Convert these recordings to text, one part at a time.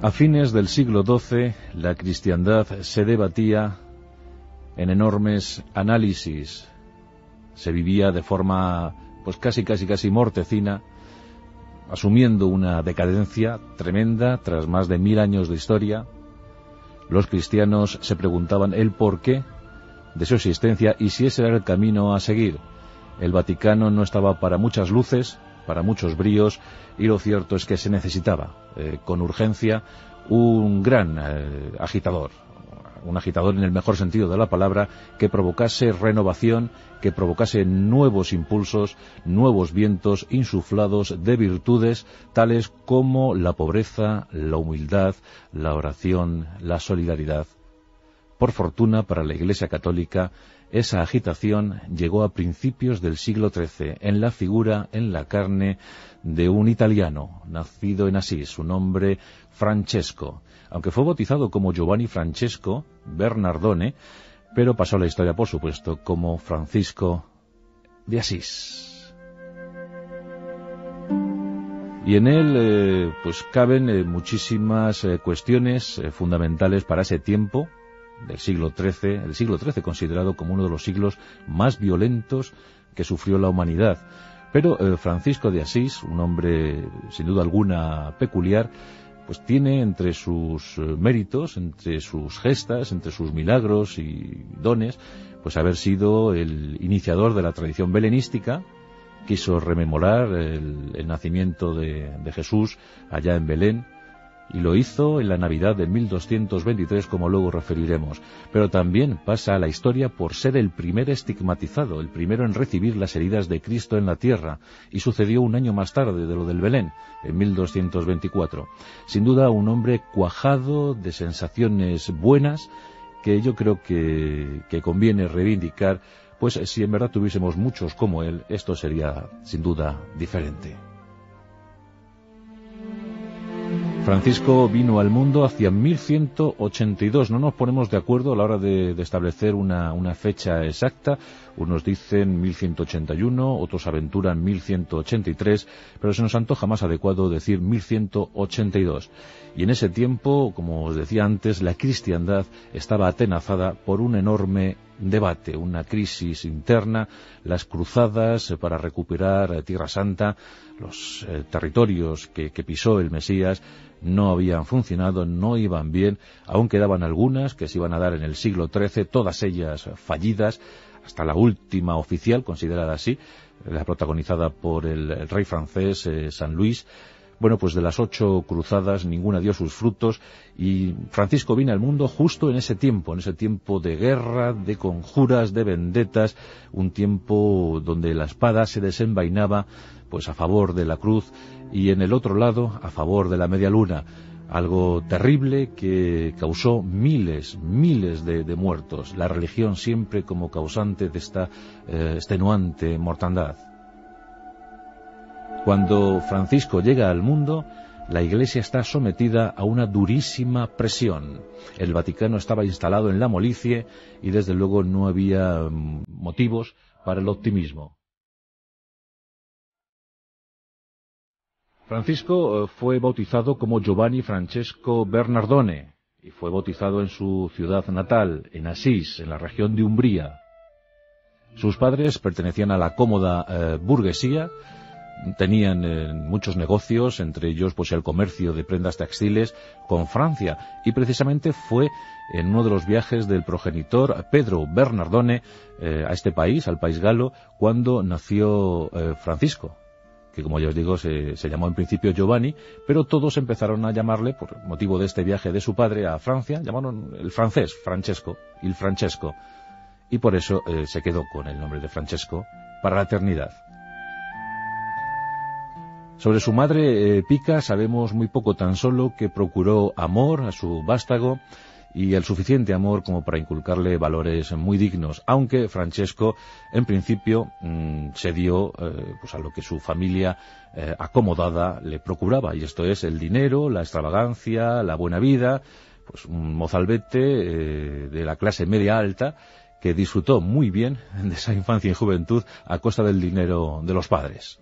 A fines del siglo XII, la cristiandad se debatía en enormes análisis. Se vivía de forma, pues casi mortecina, asumiendo una decadencia tremenda tras más de 1000 años de historia. Los cristianos se preguntaban el porqué de su existencia y si ese era el camino a seguir. El Vaticano no estaba para muchas luces, para muchos bríos, y lo cierto es que se necesitaba con urgencia un gran agitador, un agitador en el mejor sentido de la palabra, que provocase renovación, que provocase nuevos impulsos, nuevos vientos insuflados de virtudes tales como la pobreza, la humildad, la oración, la solidaridad. Por fortuna para la Iglesia Católica, esa agitación llegó a principios del siglo XIII en la figura, en la carne, de un italiano, nacido en Asís, su nombre Francesco, aunque fue bautizado como Giovanni Francesco Bernardone, pero pasó a la historia, por supuesto, como Francisco de Asís. Y en él pues caben muchísimas cuestiones fundamentales para ese tiempo del siglo XIII, el siglo XIII considerado como uno de los siglos más violentos que sufrió la humanidad. Pero Francisco de Asís, un hombre sin duda alguna peculiar, pues tiene entre sus méritos, entre sus gestas, entre sus milagros y dones, pues haber sido el iniciador de la tradición belenística. Quiso rememorar el nacimiento de Jesús allá en Belén, y lo hizo en la Navidad de 1223, como luego referiremos. Pero también pasa a la historia por ser el primer estigmatizado, el primero en recibir las heridas de Cristo en la tierra, y sucedió un año más tarde de lo del Belén, en 1224. Sin duda un hombre cuajado de sensaciones buenas, que yo creo que conviene reivindicar, pues si en verdad tuviésemos muchos como él, esto sería sin duda diferente. Francisco vino al mundo hacia 1182. No nos ponemos de acuerdo a la hora de establecer una fecha exacta. Unos dicen 1181, otros aventuran 1183, pero se nos antoja más adecuado decir 1182. Y en ese tiempo, como os decía antes, la cristiandad estaba atenazada por un enorme debate, una crisis interna, las cruzadas para recuperar Tierra Santa, los territorios que pisó el Mesías, no habían funcionado, no iban bien, aún quedaban algunas que se iban a dar en el siglo XIII, todas ellas fallidas, hasta la última oficial, considerada así, la protagonizada por el rey francés San Luis. Bueno, pues de las 8 cruzadas ninguna dio sus frutos, y Francisco vino al mundo justo en ese tiempo de guerra, de conjuras, de vendetas, un tiempo donde la espada se desenvainaba pues a favor de la cruz, y en el otro lado a favor de la media luna, algo terrible que causó miles de muertos, la religión siempre como causante de esta extenuante mortandad. Cuando Francisco llega al mundo, la Iglesia está sometida a una durísima presión. El Vaticano estaba instalado en la molicie y desde luego no había motivos para el optimismo. Francisco fue bautizado como Giovanni Francesco Bernardone y fue bautizado en su ciudad natal, en Asís, en la región de Umbría. Sus padres pertenecían a la cómoda burguesía, tenían muchos negocios, entre ellos pues el comercio de prendas textiles con Francia, y precisamente fue en uno de los viajes del progenitor Pedro Bernardone a este país, al país galo, cuando nació Francisco, que como ya os digo se llamó en principio Giovanni, pero todos empezaron a llamarle, por motivo de este viaje de su padre a Francia, llamaron el francés Francesco, il Francesco, y por eso se quedó con el nombre de Francesco para la eternidad. Sobre su madre Pica sabemos muy poco, tan solo que procuró amor a su vástago y el suficiente amor como para inculcarle valores muy dignos, aunque Francesco en principio se dio pues a lo que su familia acomodada le procuraba, y esto es el dinero, la extravagancia, la buena vida, pues un mozalbete de la clase media alta que disfrutó muy bien de esa infancia y juventud a costa del dinero de los padres.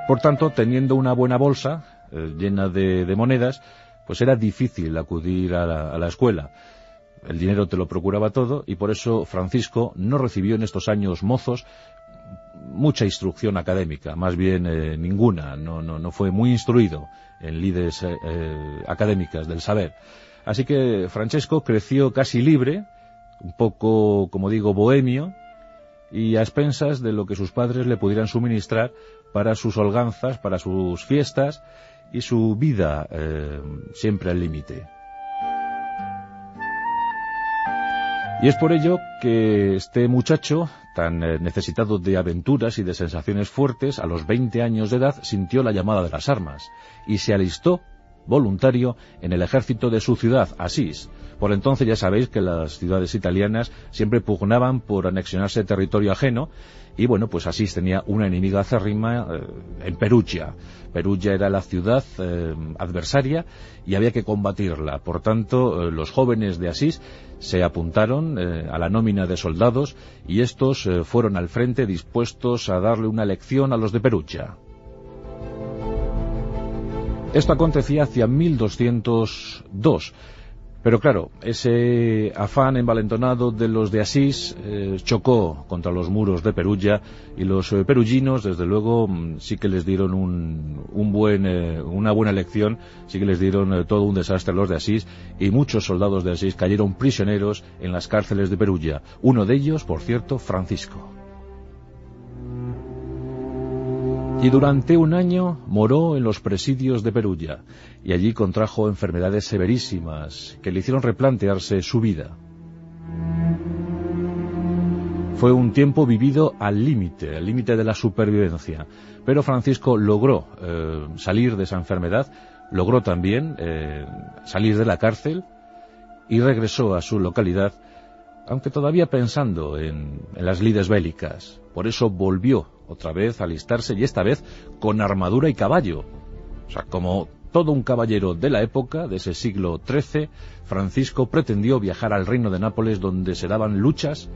Por tanto, teniendo una buena bolsa, llena de monedas, pues era difícil acudir a la escuela. El dinero te lo procuraba todo, y por eso Francisco no recibió en estos años mozos mucha instrucción académica, más bien ninguna. No fue muy instruido en lides académicas del saber. Así que Francesco creció casi libre, un poco, como digo, bohemio, y a expensas de lo que sus padres le pudieran suministrar para sus holganzas, para sus fiestas y su vida siempre al límite. Y es por ello que este muchacho, tan necesitado de aventuras y de sensaciones fuertes, a los 20 años de edad sintió la llamada de las armas y se alistó voluntario en el ejército de su ciudad, Asís. Por entonces ya sabéis que las ciudades italianas siempre pugnaban por anexionarse territorio ajeno, y bueno, pues Asís tenía una enemiga acérrima en Perugia. Perugia era la ciudad adversaria y había que combatirla. Por tanto, los jóvenes de Asís se apuntaron a la nómina de soldados, y estos fueron al frente dispuestos a darle una lección a los de Perugia. Esto acontecía hacia 1202, pero claro, ese afán envalentonado de los de Asís chocó contra los muros de Perugia, y los peruginos, desde luego, sí que les dieron una buena lección, sí que les dieron todo un desastre a los de Asís, y muchos soldados de Asís cayeron prisioneros en las cárceles de Perugia. Uno de ellos, por cierto, Francisco. Y durante un año moró en los presidios de Perugia, y allí contrajo enfermedades severísimas que le hicieron replantearse su vida. Fue un tiempo vivido al límite de la supervivencia, pero Francisco logró salir de esa enfermedad, logró también salir de la cárcel y regresó a su localidad, aunque todavía pensando en las lides bélicas. Por eso volvió otra vez a alistarse, y esta vez con armadura y caballo. O sea, como todo un caballero de la época, de ese siglo XIII, Francisco pretendió viajar al reino de Nápoles, donde se daban luchas,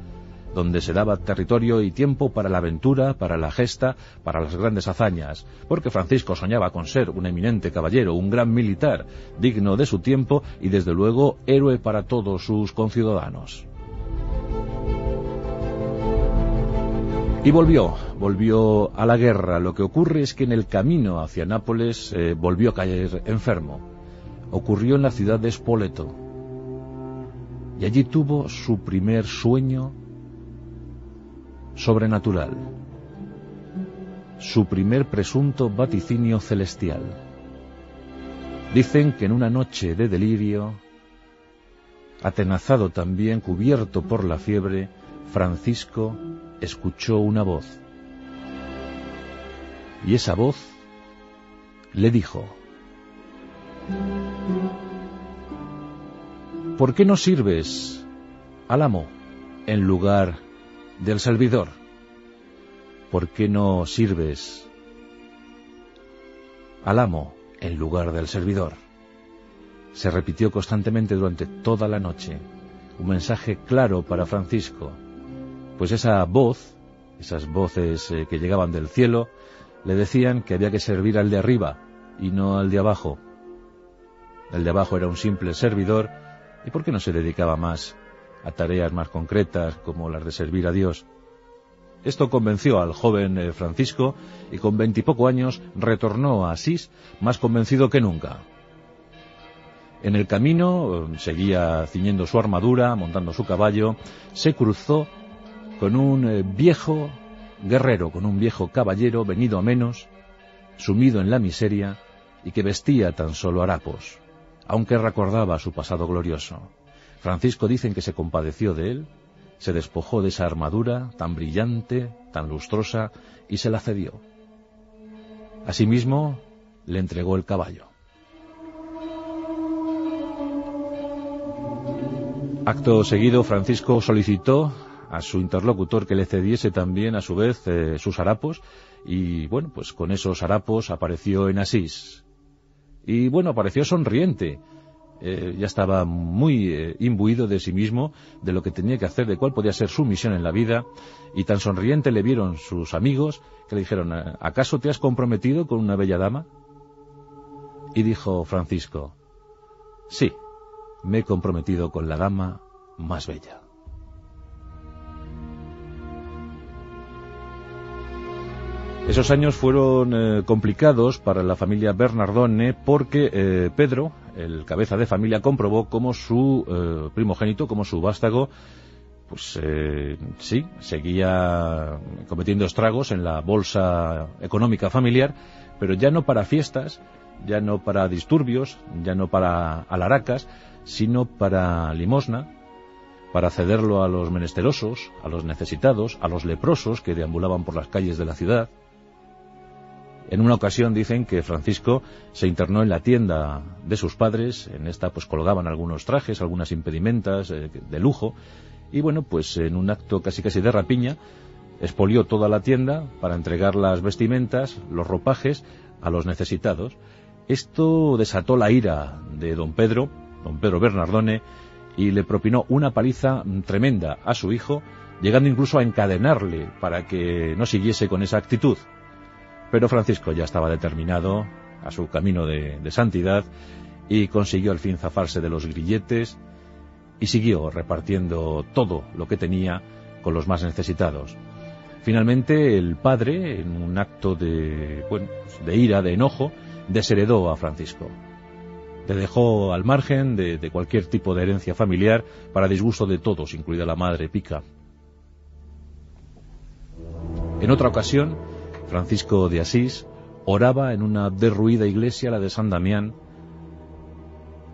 donde se daba territorio y tiempo para la aventura, para la gesta, para las grandes hazañas, porque Francisco soñaba con ser un eminente caballero, un gran militar, digno de su tiempo y desde luego héroe para todos sus conciudadanos. Y volvió a la guerra. Lo que ocurre es que en el camino hacia Nápoles volvió a caer enfermo. Ocurrió en la ciudad de Spoleto. Y allí tuvo su primer sueño sobrenatural. Su primer presunto vaticinio celestial. Dicen que en una noche de delirio, atenazado también, cubierto por la fiebre, Francisco escuchó una voz, y esa voz le dijo: ¿por qué no sirves al amo en lugar del servidor? ¿Por qué no sirves al amo en lugar del servidor? Se repitió constantemente durante toda la noche, un mensaje claro para Francisco. Pues esa voz, esas voces que llegaban del cielo, le decían que había que servir al de arriba y no al de abajo. El de abajo era un simple servidor, y ¿por qué no se dedicaba más a tareas más concretas como las de servir a Dios? Esto convenció al joven Francisco, y con 20 y poco años retornó a Asís más convencido que nunca. En el camino seguía ciñendo su armadura, montando su caballo, se cruzó con un viejo guerrero, con un viejo caballero venido a menos, sumido en la miseria y que vestía tan solo harapos, aunque recordaba su pasado glorioso. Francisco dicen que se compadeció de él, se despojó de esa armadura tan brillante, tan lustrosa, y se la cedió. Asimismo, le entregó el caballo. Acto seguido, Francisco solicitó a su interlocutor que le cediese también a su vez sus harapos, y bueno, pues con esos harapos apareció en Asís. Y bueno, apareció sonriente. Ya estaba muy imbuido de sí mismo, de lo que tenía que hacer, de cuál podía ser su misión en la vida, y tan sonriente le vieron sus amigos que le dijeron: ¿acaso te has comprometido con una bella dama? Y dijo Francisco: sí, me he comprometido con la dama más bella. Esos años fueron complicados para la familia Bernardone porque Pedro, el cabeza de familia, comprobó cómo su primogénito, como su vástago, pues sí, seguía cometiendo estragos en la bolsa económica familiar, pero ya no para fiestas, ya no para disturbios, ya no para alaracas, sino para limosna, para cederlo a los menesterosos, a los necesitados, a los leprosos que deambulaban por las calles de la ciudad. En una ocasión dicen que Francisco se internó en la tienda de sus padres. En esta pues colgaban algunos trajes, algunas impedimentas de lujo, y bueno, pues en un acto casi de rapiña expolió toda la tienda para entregar las vestimentas, los ropajes a los necesitados. Esto desató la ira de don Pedro Bernardone, y le propinó una paliza tremenda a su hijo, llegando incluso a encadenarle para que no siguiese con esa actitud. Pero Francisco ya estaba determinado a su camino de santidad y consiguió al fin zafarse de los grilletes y siguió repartiendo todo lo que tenía con los más necesitados. Finalmente el padre, en un acto de ira, de enojo, desheredó a Francisco. Le dejó al margen de cualquier tipo de herencia familiar para disgusto de todos, incluida la madre Pica. En otra ocasión, Francisco de Asís oraba en una derruida iglesia, la de San Damián,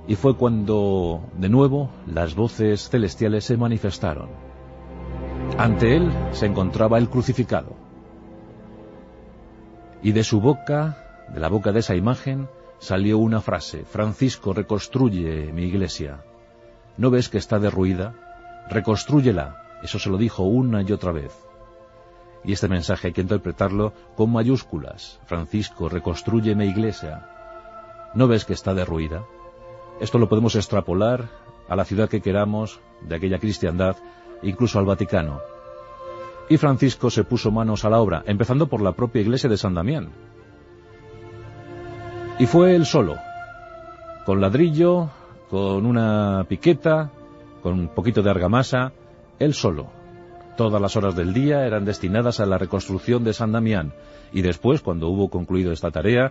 y fue cuando, de nuevo, las voces celestiales se manifestaron. Ante él se encontraba el crucificado, y de su boca, de la boca de esa imagen, salió una frase: Francisco, reconstruye mi iglesia. ¿No ves que está derruida? Reconstrúyela. Eso se lo dijo una y otra vez. Y este mensaje hay que interpretarlo con mayúsculas. Francisco, reconstruye mi iglesia. ¿No ves que está derruida? Esto lo podemos extrapolar a la ciudad que queramos, de aquella cristiandad, incluso al Vaticano. Y Francisco se puso manos a la obra, empezando por la propia iglesia de San Damián. Y fue él solo, con ladrillo, con una piqueta, con un poquito de argamasa, él solo. Todas las horas del día eran destinadas a la reconstrucción de San Damián, y después, cuando hubo concluido esta tarea,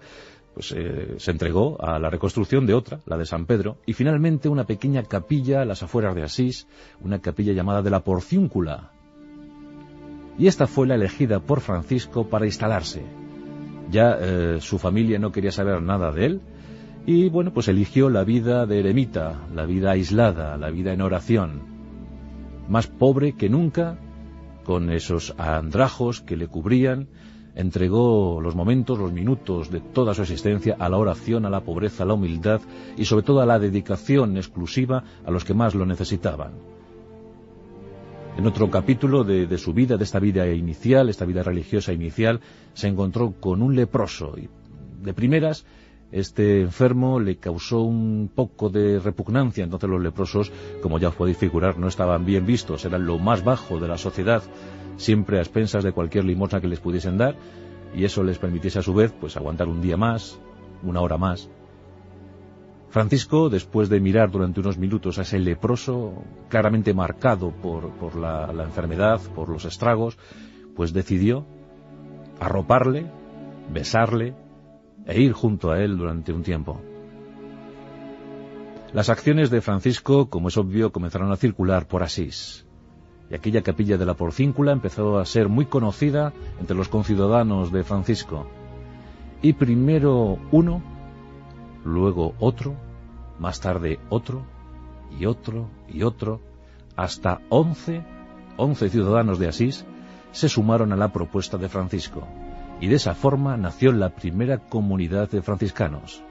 pues se entregó a la reconstrucción de otra, la de San Pedro, y finalmente una pequeña capilla a las afueras de Asís, una capilla llamada de la Porciúncula. Y esta fue la elegida por Francisco para instalarse. Ya su familia no quería saber nada de él, y bueno, pues eligió la vida de eremita, la vida aislada, la vida en oración, más pobre que nunca, con esos andrajos que le cubrían. Entregó los momentos, los minutos de toda su existencia a la oración, a la pobreza, a la humildad y sobre todo a la dedicación exclusiva a los que más lo necesitaban. En otro capítulo de su vida, de esta vida inicial, esta vida religiosa inicial, se encontró con un leproso y de primeras este enfermo le causó un poco de repugnancia. Entonces los leprosos, como ya os podéis figurar, no estaban bien vistos, eran lo más bajo de la sociedad, siempre a expensas de cualquier limosna que les pudiesen dar, y eso les permitiese a su vez pues aguantar un día más, una hora más. Francisco, después de mirar durante unos minutos a ese leproso, claramente marcado por la enfermedad, por los estragos, pues decidió arroparle, besarle e ir junto a él durante un tiempo. Las acciones de Francisco, como es obvio, comenzaron a circular por Asís, y aquella capilla de la Porciúncula empezó a ser muy conocida entre los conciudadanos de Francisco. Y primero uno, luego otro, más tarde otro, y otro, y otro, hasta 11 ciudadanos de Asís se sumaron a la propuesta de Francisco, y de esa forma nació la primera comunidad de franciscanos.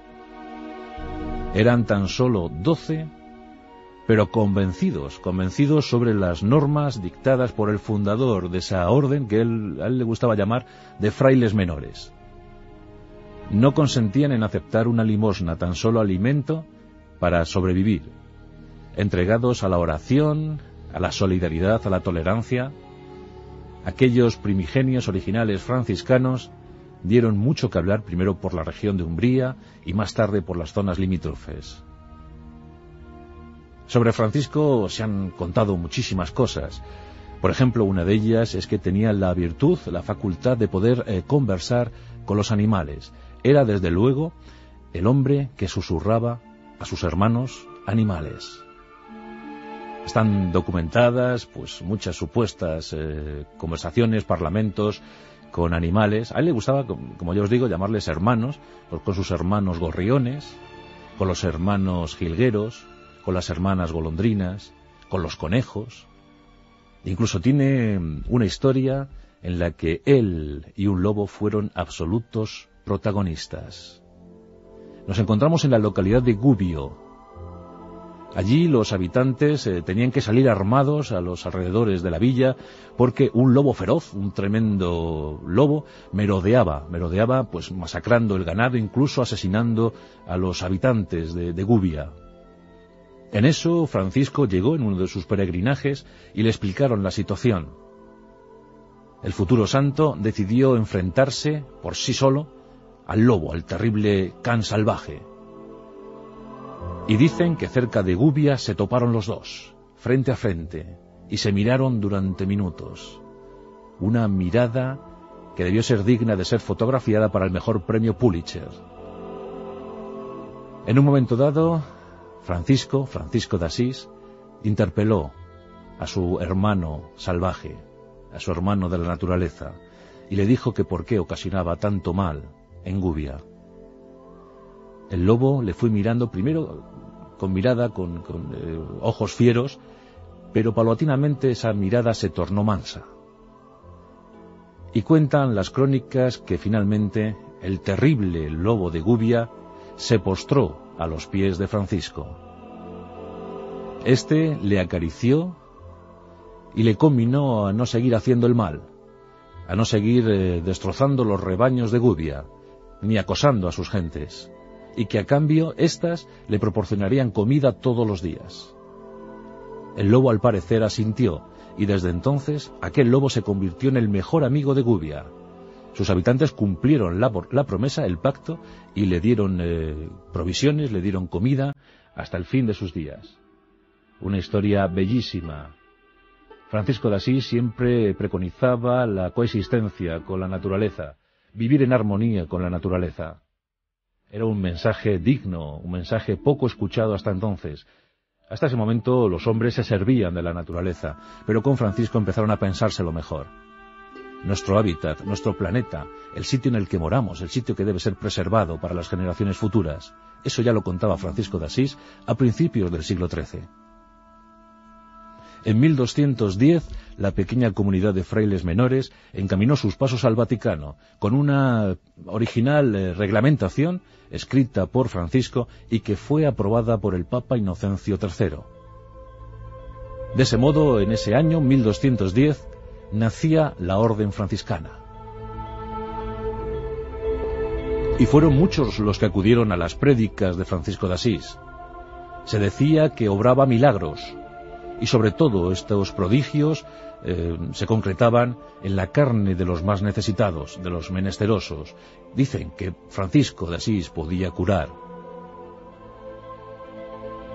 Eran tan solo 12, pero convencidos sobre las normas dictadas por el fundador de esa orden que a él le gustaba llamar de frailes menores. No consentían en aceptar una limosna, tan solo alimento para sobrevivir, entregados a la oración, a la solidaridad, a la tolerancia. Aquellos primigenios originales franciscanos dieron mucho que hablar, primero por la región de Umbría y más tarde por las zonas limítrofes. Sobre Francisco se han contado muchísimas cosas. Por ejemplo, una de ellas es que tenía la virtud, la facultad de poder conversar con los animales. Era, desde luego, el hombre que susurraba a sus hermanos animales. Están documentadas pues muchas supuestas conversaciones, parlamentos con animales. A él le gustaba, como ya os digo, llamarles hermanos, pues con sus hermanos gorriones, con los hermanos jilgueros, con las hermanas golondrinas, con los conejos. Incluso tiene una historia en la que él y un lobo fueron absolutos protagonistas. Nos encontramos en la localidad de Gubbio. Allí los habitantes tenían que salir armados a los alrededores de la villa porque un lobo feroz, un tremendo lobo, merodeaba pues masacrando el ganado, incluso asesinando a los habitantes de Gubbia. En eso Francisco llegó en uno de sus peregrinajes y le explicaron la situación. El futuro santo decidió enfrentarse por sí solo al lobo, al terrible can salvaje. Y dicen que cerca de Gubbia se toparon los dos, frente a frente, y se miraron durante minutos. Una mirada que debió ser digna de ser fotografiada para el mejor premio Pulitzer. En un momento dado, Francisco de Asís, interpeló a su hermano salvaje, a su hermano de la naturaleza, y le dijo que por qué ocasionaba tanto mal en Gubbia. El lobo le fue mirando primero con ojos fieros, pero paulatinamente esa mirada se tornó mansa. Y cuentan las crónicas que finalmente el terrible lobo de Gubbia se postró a los pies de Francisco. Este le acarició y le conminó a no seguir haciendo el mal, a no seguir destrozando los rebaños de Gubbia, ni acosando a sus gentes, y que a cambio éstas le proporcionarían comida todos los días. El lobo al parecer asintió, y desde entonces aquel lobo se convirtió en el mejor amigo de Gubbia. Sus habitantes cumplieron la promesa, el pacto, y le dieron provisiones, le dieron comida hasta el fin de sus días. Una historia bellísima. Francisco de Asís siempre preconizaba la coexistencia con la naturaleza, vivir en armonía con la naturaleza. Era un mensaje digno, un mensaje poco escuchado hasta entonces. Hasta ese momento los hombres se servían de la naturaleza, pero con Francisco empezaron a pensárselo mejor. Nuestro hábitat, nuestro planeta, el sitio en el que moramos, el sitio que debe ser preservado para las generaciones futuras. Eso ya lo contaba Francisco de Asís a principios del siglo XIII. En 1210, la pequeña comunidad de frailes menores encaminó sus pasos al Vaticano, con una original reglamentación escrita por Francisco y que fue aprobada por el Papa Inocencio III. De ese modo, en ese año, 1210, nacía la Orden Franciscana. Y fueron muchos los que acudieron a las prédicas de Francisco de Asís. Se decía que obraba milagros, y sobre todo estos prodigios se concretaban en la carne de los más necesitados, de los menesterosos. Dicen que Francisco de Asís podía curar.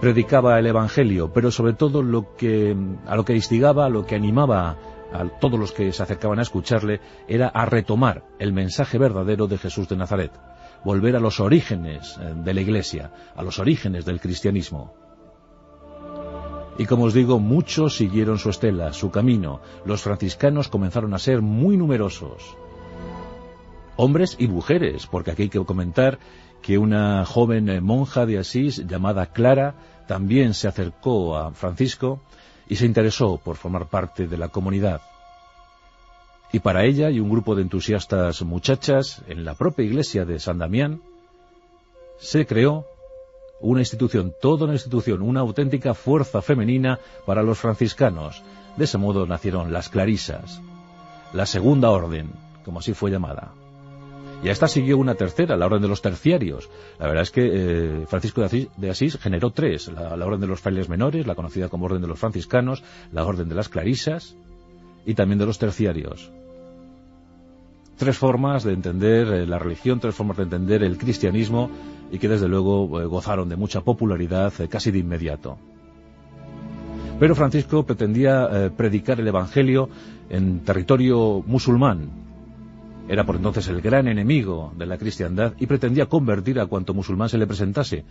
Predicaba el Evangelio, pero sobre todo a lo que instigaba, a lo que animaba a todos los que se acercaban a escucharle, era a retomar el mensaje verdadero de Jesús de Nazaret, volver a los orígenes de la Iglesia, a los orígenes del cristianismo. Y como os digo, muchos siguieron su estela, su camino. Los franciscanos comenzaron a ser muy numerosos. Hombres y mujeres, porque aquí hay que comentar que una joven monja de Asís llamada Clara también se acercó a Francisco y se interesó por formar parte de la comunidad. Y para ella y un grupo de entusiastas muchachas, en la propia iglesia de San Damián, se creó una institución, toda una institución, una auténtica fuerza femenina para los franciscanos. De ese modo nacieron las clarisas, la segunda orden, como así fue llamada. Y a esta siguió una tercera, la orden de los terciarios. La verdad es que Francisco de Asís generó tres: la orden de los frailes menores, la conocida como orden de los franciscanos, la orden de las clarisas y también de los terciarios. tres formas de entender la religión, tres formas de entender el cristianismo y que desde luego gozaron de mucha popularidad casi de inmediato. Pero Francisco pretendía predicar el Evangelio en territorio musulmán. Era por entonces el gran enemigo de la cristiandad y pretendía convertir a cuanto musulmán se le presentase.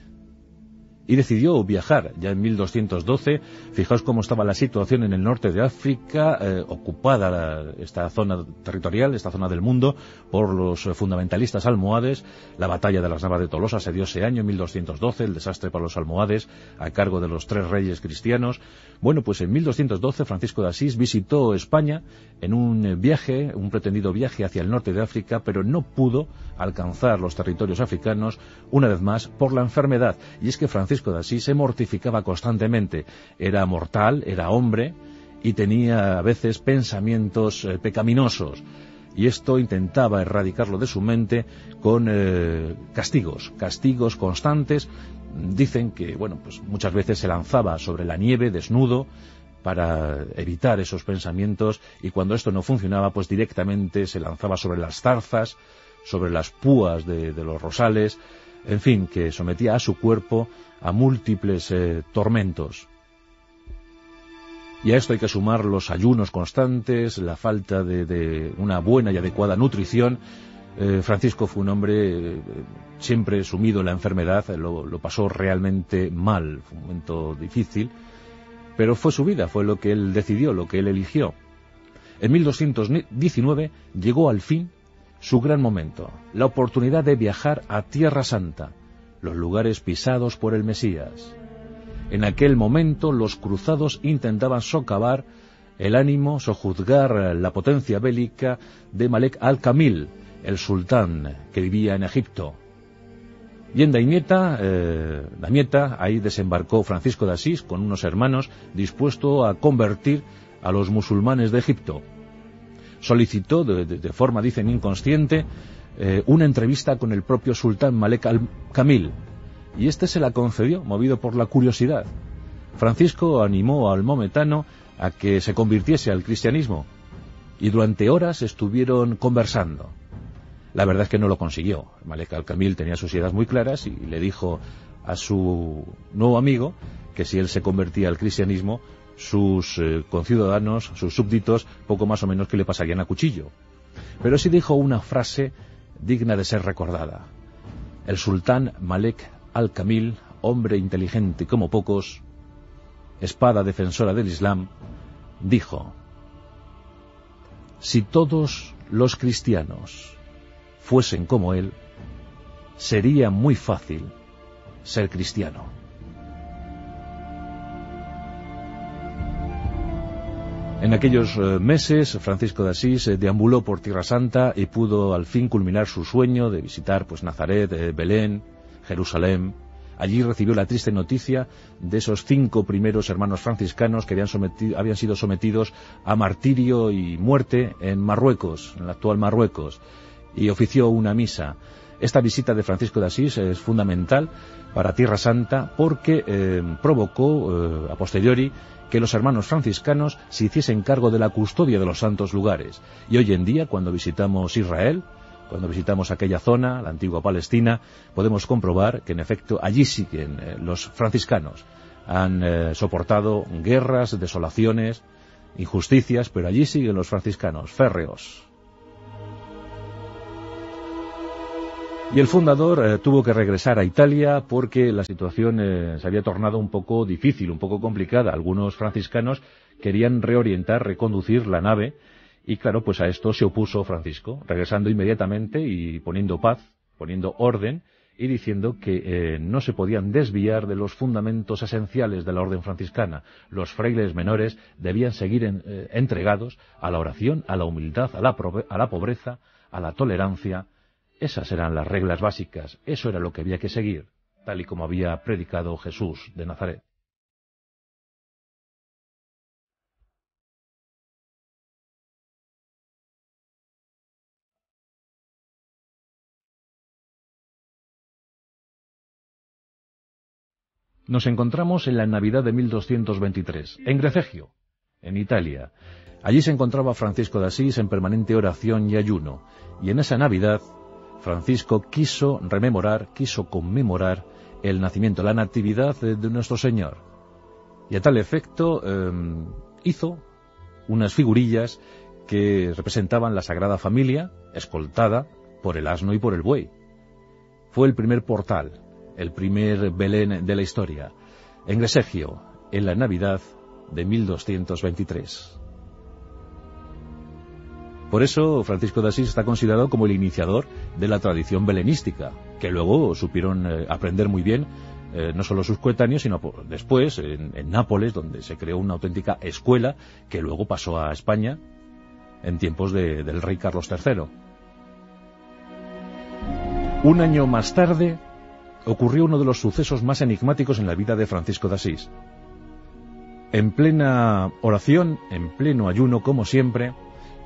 Y decidió viajar ya en 1212. Fijaos cómo estaba la situación en el norte de África, ocupada esta zona territorial, esta zona del mundo, por los fundamentalistas almohades. La batalla de las Navas de Tolosa se dio ese año, 1212, el desastre para los almohades, a cargo de los tres reyes cristianos. Bueno, pues en 1212 Francisco de Asís visitó España en un viaje, un pretendido viaje hacia el norte de África, pero no pudo alcanzar los territorios africanos, una vez más, por la enfermedad. Y es que Francisco de Asís se mortificaba constantemente. Era mortal, era hombre, y tenía a veces pensamientos pecaminosos. Y esto intentaba erradicarlo de su mente con castigos constantes. Dicen que, bueno, pues muchas veces se lanzaba sobre la nieve desnudo para evitar esos pensamientos, y cuando esto no funcionaba, pues directamente se lanzaba sobre las zarzas, sobre las púas de los rosales, en fin, que sometía a su cuerpo a múltiples tormentos. Y a esto hay que sumar los ayunos constantes, la falta de una buena y adecuada nutrición. Francisco fue un hombre siempre sumido en la enfermedad, lo pasó realmente mal, fue un momento difícil, pero fue su vida, fue lo que él decidió, lo que él eligió. En 1219 llegó al fin su gran momento, la oportunidad de viajar a Tierra Santa, los lugares pisados por el Mesías. En aquel momento los cruzados intentaban socavar el ánimo, sojuzgar la potencia bélica de Malek al-Kamil, el sultán que vivía en Egipto. Y en Damieta, ahí desembarcó Francisco de Asís con unos hermanos, dispuesto a convertir a los musulmanes de Egipto. Solicitó, de forma, dicen, inconsciente, una entrevista con el propio sultán Malek al-Kamil, y este se la concedió, movido por la curiosidad. Francisco animó al maometano a que se convirtiese al cristianismo, y durante horas estuvieron conversando. La verdad es que no lo consiguió. Malek al-Kamil tenía sus ideas muy claras y le dijo a su nuevo amigo que si él se convertía al cristianismo, sus conciudadanos, sus súbditos, poco más o menos que le pasarían a cuchillo. Pero sí dijo una frase digna de ser recordada. El sultán Malek al-Kamil, hombre inteligente como pocos, espada defensora del Islam, dijo: si todos los cristianos fuesen como él, sería muy fácil ser cristiano. En aquellos meses, Francisco de Asís deambuló por Tierra Santa y pudo al fin culminar su sueño de visitar Nazaret, Belén, Jerusalén. Allí recibió la triste noticia de esos 5 primeros hermanos franciscanos que habían sido sometidos a martirio y muerte en Marruecos, en el actual Marruecos, y ofició una misa. Esta visita de Francisco de Asís es fundamental para Tierra Santa porque provocó, a posteriori, que los hermanos franciscanos se hiciesen cargo de la custodia de los santos lugares. Y hoy en día, cuando visitamos Israel, cuando visitamos aquella zona, la antigua Palestina, podemos comprobar que en efecto allí siguen los franciscanos. Han soportado guerras, desolaciones, injusticias, pero allí siguen los franciscanos, férreos. Y el fundador tuvo que regresar a Italia porque la situación se había tornado un poco difícil, un poco complicada. Algunos franciscanos querían reorientar, reconducir la nave, y claro, pues a esto se opuso Francisco, regresando inmediatamente y poniendo paz, poniendo orden, y diciendo que no se podían desviar de los fundamentos esenciales de la orden franciscana. Los frailes menores debían seguir entregados a la oración, a la humildad, a la pobreza, a la tolerancia. Esas eran las reglas básicas, eso era lo que había que seguir, tal y como había predicado Jesús de Nazaret. Nos encontramos en la Navidad de 1223, en Grecegio, en Italia. Allí se encontraba Francisco de Asís en permanente oración y ayuno, y en esa Navidad Francisco quiso conmemorar el nacimiento, la natividad de nuestro Señor. Y a tal efecto hizo unas figurillas que representaban la Sagrada Familia, escoltada por el asno y por el buey. Fue el primer portal, el primer Belén de la historia, en Gresegio, en la Navidad de 1223. Por eso Francisco de Asís está considerado como el iniciador de la tradición belenística, que luego supieron aprender muy bien no solo sus coetáneos, sino después en Nápoles, donde se creó una auténtica escuela que luego pasó a España en tiempos del rey Carlos III. Un año más tarde ocurrió uno de los sucesos más enigmáticos en la vida de Francisco de Asís. En plena oración, en pleno ayuno, como siempre,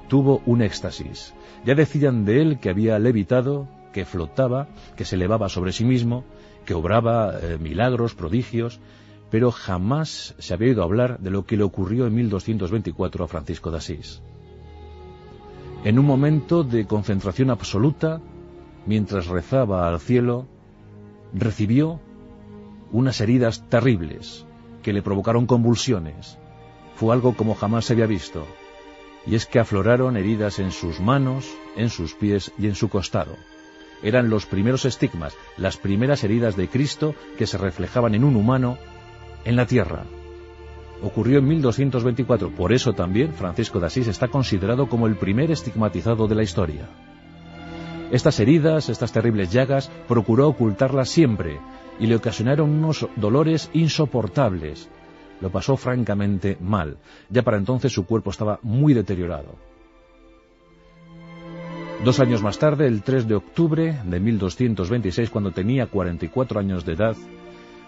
tuvo un éxtasis. Ya decían de él que había levitado, que flotaba, que se elevaba sobre sí mismo, que obraba milagros, prodigios, pero jamás se había oído hablar de lo que le ocurrió en 1224 a Francisco de Asís. En un momento de concentración absoluta, mientras rezaba al cielo, recibió unas heridas terribles que le provocaron convulsiones. Fue algo como jamás se había visto. Y es que afloraron heridas en sus manos, en sus pies y en su costado. Eran los primeros estigmas, las primeras heridas de Cristo que se reflejaban en un humano en la tierra. Ocurrió en 1224, por eso también Francisco de Asís está considerado como el primer estigmatizado de la historia. Estas heridas, estas terribles llagas, procuró ocultarlas siempre y le ocasionaron unos dolores insoportables. Lo pasó francamente mal. Ya para entonces su cuerpo estaba muy deteriorado. 2 años más tarde, el 3 de octubre de 1226, cuando tenía 44 años de edad,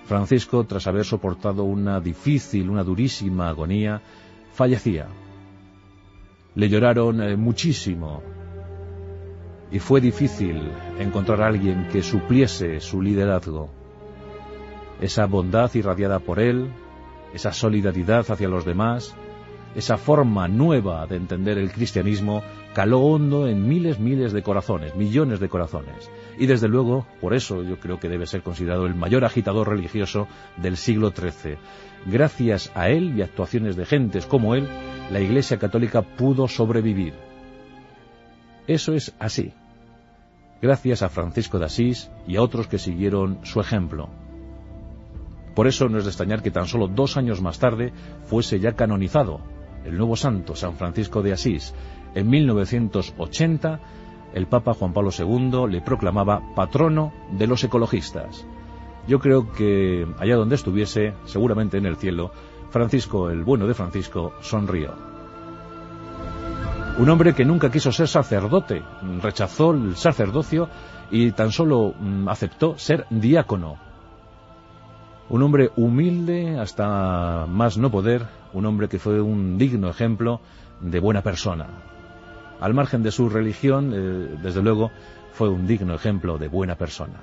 Francisco, tras haber soportado una durísima agonía, fallecía. Le lloraron muchísimo y fue difícil encontrar a alguien que supliese su liderazgo. Esa bondad irradiada por él, esa solidaridad hacia los demás, esa forma nueva de entender el cristianismo, caló hondo en miles de corazones, millones de corazones. Y desde luego, por eso yo creo que debe ser considerado el mayor agitador religioso del siglo XIII. Gracias a él y a actuaciones de gentes como él, la Iglesia Católica pudo sobrevivir. Eso es así. Gracias a Francisco de Asís y a otros que siguieron su ejemplo. Por eso no es de extrañar que tan solo 2 años más tarde fuese ya canonizado el nuevo santo, San Francisco de Asís. En 1980, el Papa Juan Pablo II le proclamaba patrono de los ecologistas. Yo creo que allá donde estuviese, seguramente en el cielo, Francisco, el bueno de Francisco, sonrió. Un hombre que nunca quiso ser sacerdote, rechazó el sacerdocio y tan solo aceptó ser diácono. Un hombre humilde hasta más no poder, un hombre que fue un digno ejemplo de buena persona. Al margen de su religión, desde luego, fue un digno ejemplo de buena persona.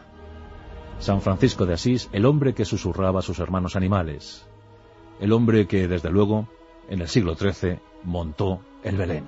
San Francisco de Asís, el hombre que susurraba a sus hermanos animales. El hombre que, desde luego, en el siglo XIII montó el Belén.